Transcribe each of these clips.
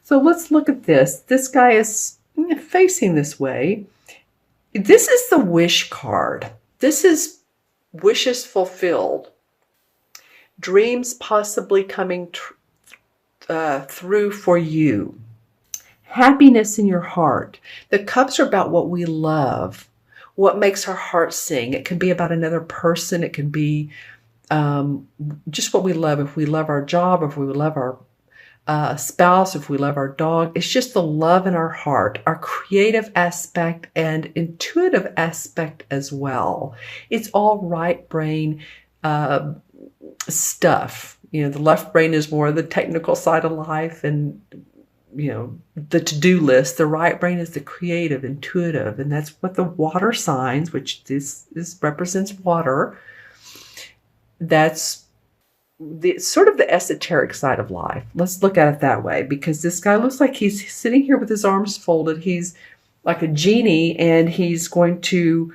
So let's look at this. This guy is facing this way. This is the wish card. This is wishes fulfilled. Dreams possibly coming through for you. Happiness in your heart. The cups are about what we love, what makes our heart sing. It can be about another person. It can be just what we love. If we love our job, if we love our spouse, if we love our dog, it's just the love in our heart, our creative aspect and intuitive aspect as well. It's all right brain stuff. The left brain is more the technical side of life and, the to-do list. The right brain is the creative, intuitive, and that's what the water signs, which this represents water. That's the sort of the esoteric side of life. Let's look at it that way, because this guy looks like he's sitting here with his arms folded. He's like a genie, and he's going to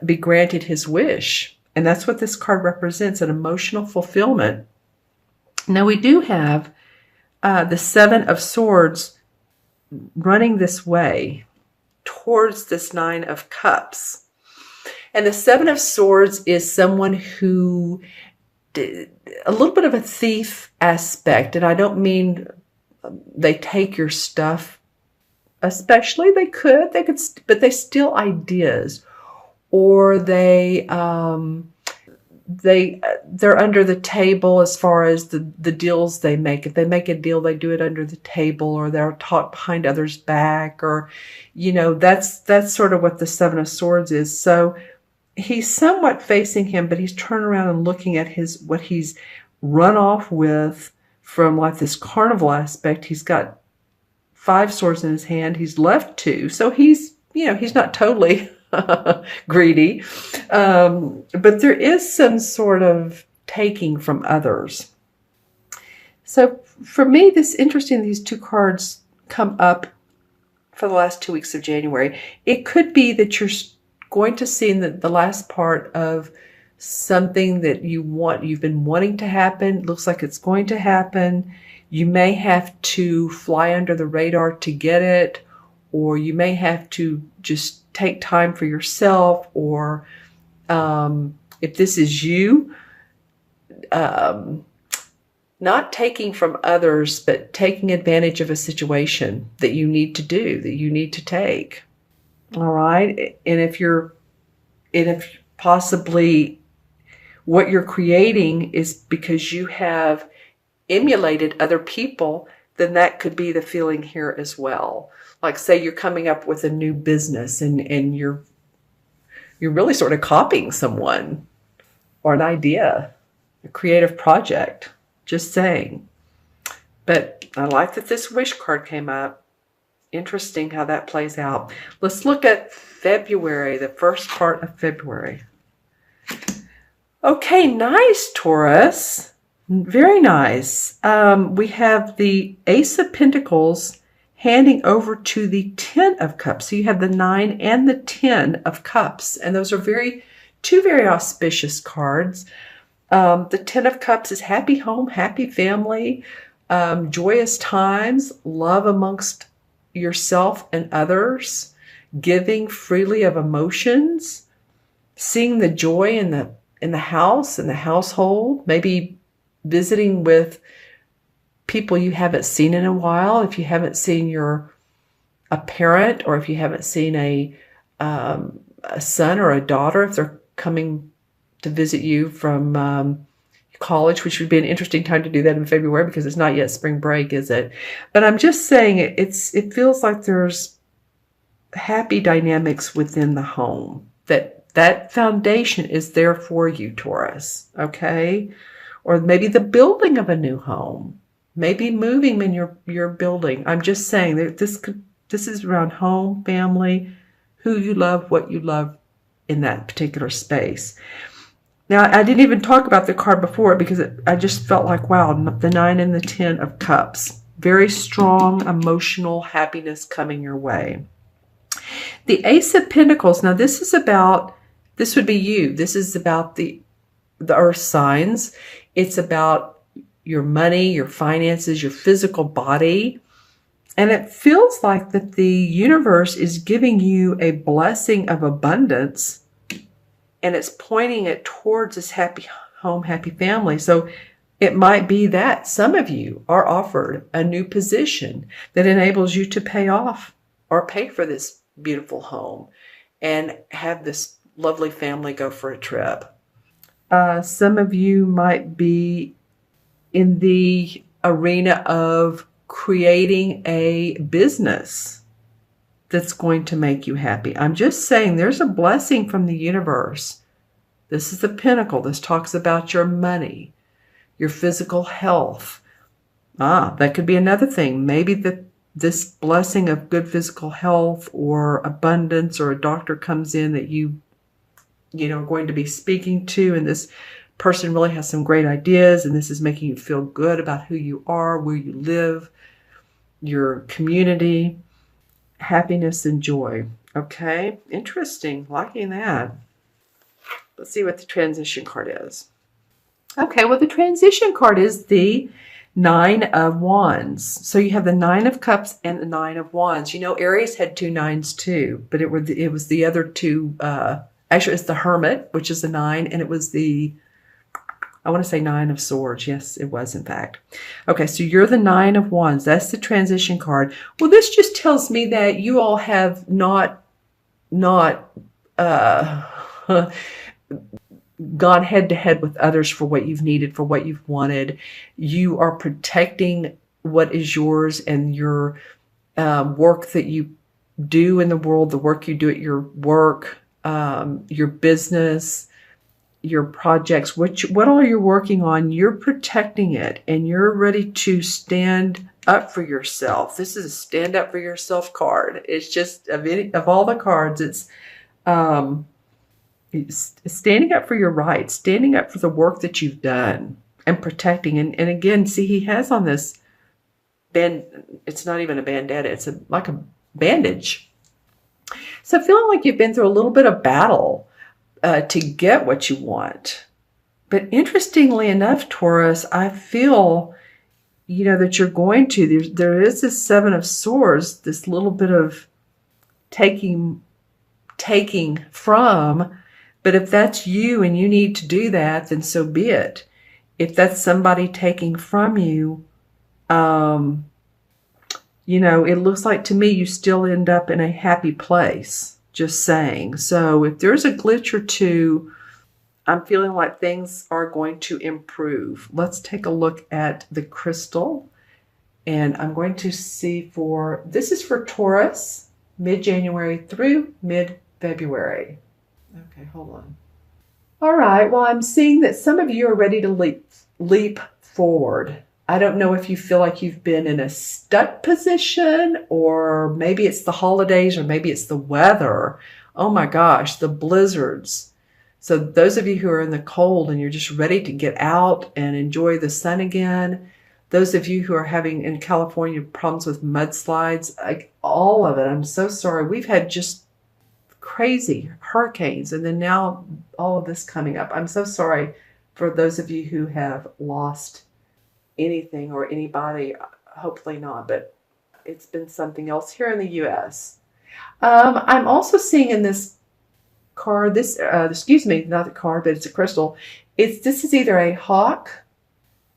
be granted his wish. And that's what this card represents, an emotional fulfillment. Now we do have the Seven of Swords running this way towards this Nine of Cups. And the Seven of Swords is someone who did a little bit of a thief aspect. And I don't mean they take your stuff, especially they could, but they steal ideas, or they're under the table as far as the deals they make. If they make a deal, they do it under the table, or they're talk behind others' back, or, that's sort of what the Seven of Swords is. So he's somewhat facing him, but he's turning around and looking at what he's run off with from like this carnival aspect. He's got 5 swords in his hand. He's left 2. So he's not totally greedy. But there is some sort of taking from others. So for me, this interesting, these 2 cards come up for the last 2 weeks of January. It could be that you're going to see in the last part of something that you've been wanting to happen. Looks like it's going to happen. You may have to fly under the radar to get it, or you may have to just take time for yourself, or if this is you, not taking from others, but taking advantage of a situation that you need to do, that you need to take. All right. And if possibly what you're creating is because you have emulated other people, then that could be the feeling here as well. Like, say you're coming up with a new business and you're really sort of copying someone or an idea, a creative project, just saying. But I like that this wish card came up. Interesting how that plays out. Let's look at February, the first part of February. Okay, nice, Taurus. Very nice. We have the Ace of Pentacles handing over to the 10 of Cups. So you have the 9 and the 10 of Cups. And those are two very auspicious cards. The 10 of Cups is happy home, happy family, joyous times, love amongst yourself and others, giving freely of emotions, seeing the joy in the house, in the household, maybe visiting with people you haven't seen in a while. If you haven't seen a parent, or if you haven't seen a son or a daughter, if they're coming to visit you from college, which would be an interesting time to do that in February, because it's not yet spring break, is it? But I'm just saying it feels like there's happy dynamics within the home, that foundation is there for you, Taurus, okay? Or maybe the building of a new home, maybe moving in your building. I'm just saying that this is around home, family, who you love, what you love in that particular space. Now, I didn't even talk about the card before because I just felt like, wow, the 9 and the 10 of Cups. Very strong emotional happiness coming your way. The Ace of Pentacles. Now, this would be you. This is about the earth signs. It's about your money, your finances, your physical body. And it feels like that the universe is giving you a blessing of abundance, and it's pointing it towards this happy home, happy family. So it might be that some of you are offered a new position that enables you to pay off or pay for this beautiful home and have this lovely family go for a trip. Some of you might be in the arena of creating a business that's going to make you happy. I'm just saying there's a blessing from the universe. This is the pinnacle. This talks about your money, your physical health. That could be another thing. Maybe this blessing of good physical health or abundance, or a doctor comes in that you are going to be speaking to, and this person really has some great ideas, and this is making you feel good about who you are, where you live, your community, happiness and joy. Okay, interesting. Liking that. Let's see what the transition card is. Okay, well, the transition card is the Nine of Wands. So you have the Nine of Cups and the Nine of Wands. You know, Aries had two nines too, but it was the other two. Actually, it's the Hermit, which is the 9, and it was the, I want to say, Nine of Swords. Yes, it was, in fact. Okay, so you're the Nine of Wands. That's the transition card. Well, this just tells me that you all have not gone head to head with others for what you've needed, for what you've wanted. You are protecting what is yours and your work that you do in the world, the work you do at your work, your business, your projects, what all you're working on. You're protecting it, and you're ready to stand up for yourself. This is a stand up for yourself card. It's just, of all the cards, it's standing up for your rights, standing up for the work that you've done, and protecting. And again, see, he has on this band. It's not even a bandana. It's like a bandage. So feeling like you've been through a little bit of battle to get what you want. But interestingly enough, Taurus, I feel, that you're going to. There is this Seven of Swords, this little bit of taking from. But if that's you and you need to do that, then so be it. If that's somebody taking from you, it looks like to me you still end up in a happy place, just saying. So if there's a glitch or two, I'm feeling like things are going to improve. Let's take a look at the crystal. And I'm going to see this is for Taurus, mid-January through mid-February. Okay, hold on. All right, well, I'm seeing that some of you are ready to leap forward. I don't know if you feel like you've been in a stuck position, or maybe it's the holidays, or maybe it's the weather. Oh my gosh, the blizzards. So those of you who are in the cold and you're just ready to get out and enjoy the sun again, those of you who are having in California problems with mudslides, all of it, I'm so sorry. We've had just crazy hurricanes, and then now all of this coming up. I'm so sorry for those of you who have lost anything or anybody. Hopefully not, but it's been something else here in the U.S. I'm also seeing in this card, excuse me, not the card, but it's a crystal. This is either a hawk.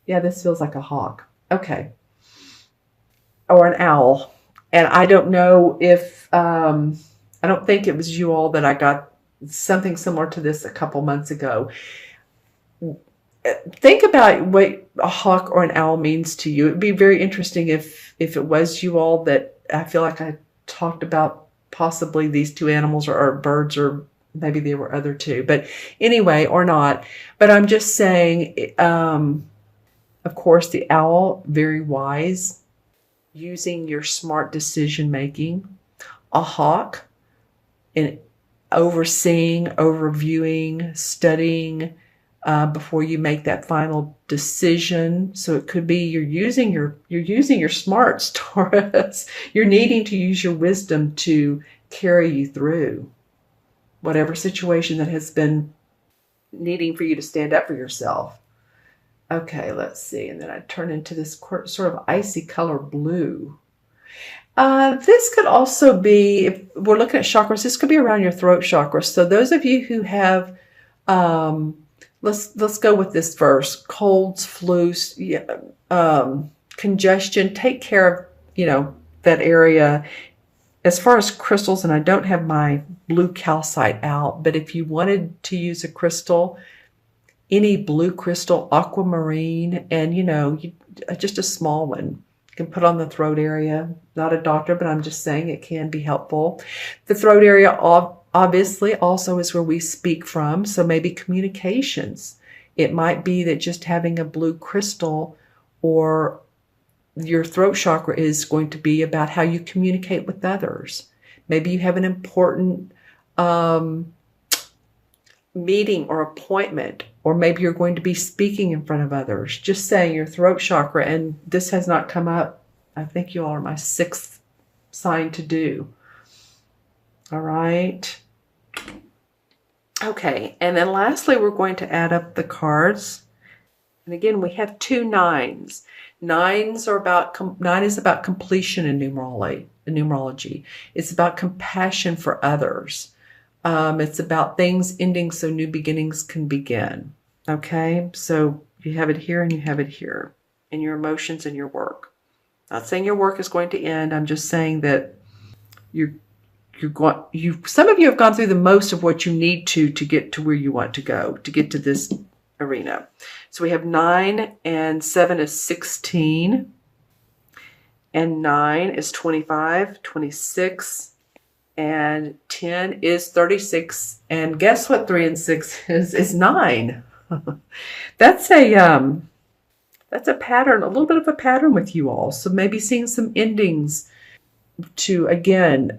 Yeah, this feels like a hawk. Okay. Or an owl. And I don't know if, I don't think it was you all that I got something similar to this a couple months ago. Think about what a hawk or an owl means to you. It'd be very interesting if it was you all that I feel like I talked about possibly these two animals or birds, or maybe there were other two. But anyway, or not. But I'm just saying, of course, the owl, very wise, using your smart decision making. A hawk, in overseeing, overviewing, studying, before you make that final decision. So it could be you're using your smarts, Taurus. You're needing to use your wisdom to carry you through whatever situation that has been needing for you to stand up for yourself. Okay, let's see. And then I turn into this sort of icy color blue. This could also be, if we're looking at chakras, this could be around your throat chakra. So those of you who have, let's go with this first: colds, flus, yeah, congestion. Take care of, that area. As far as crystals, and I don't have my blue calcite out, but if you wanted to use a crystal, any blue crystal, aquamarine, and just a small one, you can put on the throat area. Not a doctor, but I'm just saying it can be helpful. The throat area obviously also is where we speak from, so maybe communications. It might be that just having a blue crystal or your throat chakra is going to be about how you communicate with others. Maybe you have an important meeting or appointment, or maybe you're going to be speaking in front of others. Just saying, your throat chakra, and this has not come up. I think you all are my 6th sign to do. All right. Okay, and then lastly, we're going to add up the cards. And again, we have 2 9s. 9 is about completion in numerology. It's about compassion for others. It's about things ending so new beginnings can begin. Okay, so you have it here and you have it here in your emotions and your work. Not saying your work is going to end. I'm just saying that some of you have gone through the most of what you need to get to where you want to go, to get to this arena. So we have 9, and 7 is 16, and 9 is 25, 26, and 10 is 36. And guess what 3 and 6 is? It's 9. That's a pattern, a little bit of a pattern with you all. So maybe seeing some endings to, again,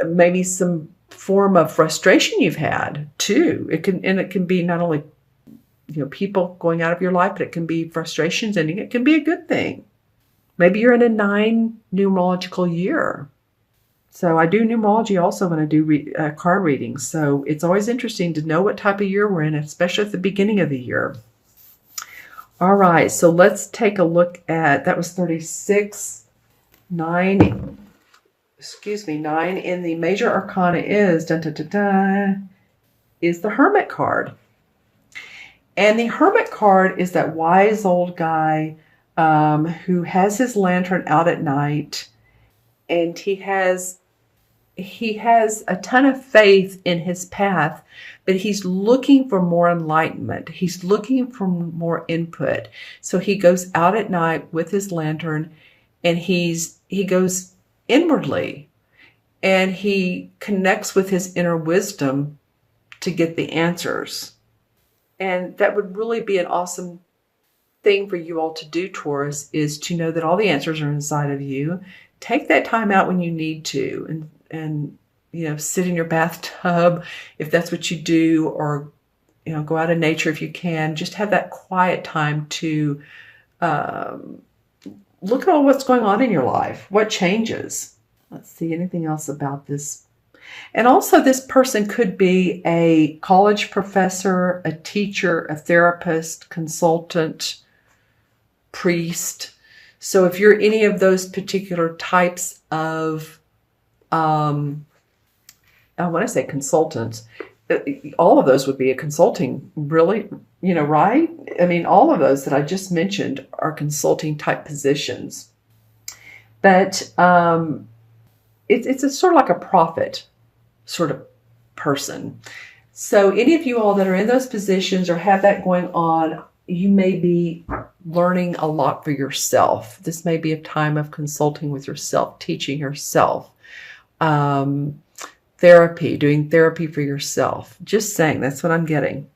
maybe some form of frustration you've had too. It can be not only people going out of your life, but it can be frustrations ending. It can be a good thing. Maybe you're in a 9 numerological year. So I do numerology also when I do card readings. So it's always interesting to know what type of year we're in, especially at the beginning of the year. All right, so let's take a look at, that was 36, 9. Excuse me, 9 in the major arcana is is the Hermit card. And the Hermit card is that wise old guy who has his lantern out at night, and he has a ton of faith in his path, but he's looking for more enlightenment. He's looking for more input. So he goes out at night with his lantern, and he goes inwardly, and he connects with his inner wisdom to get the answers. And that would really be an awesome thing for you all to do, Taurus, is to know that all the answers are inside of you. Take that time out when you need to, and sit in your bathtub if that's what you do, or go out in nature if you can. Just have that quiet time to look at all what's going on in your life. What changes? Let's see, anything else about this? And also, this person could be a college professor, a teacher, a therapist, consultant, priest. So if you're any of those particular types of, I want to say consultants, all of those would be a consulting, really, right? I mean, all of those that I just mentioned are consulting type positions. But it's a sort of like a prophet sort of person. So any of you all that are in those positions or have that going on, you may be learning a lot for yourself. This may be a time of consulting with yourself, teaching yourself, therapy, doing therapy for yourself. Just saying, that's what I'm getting.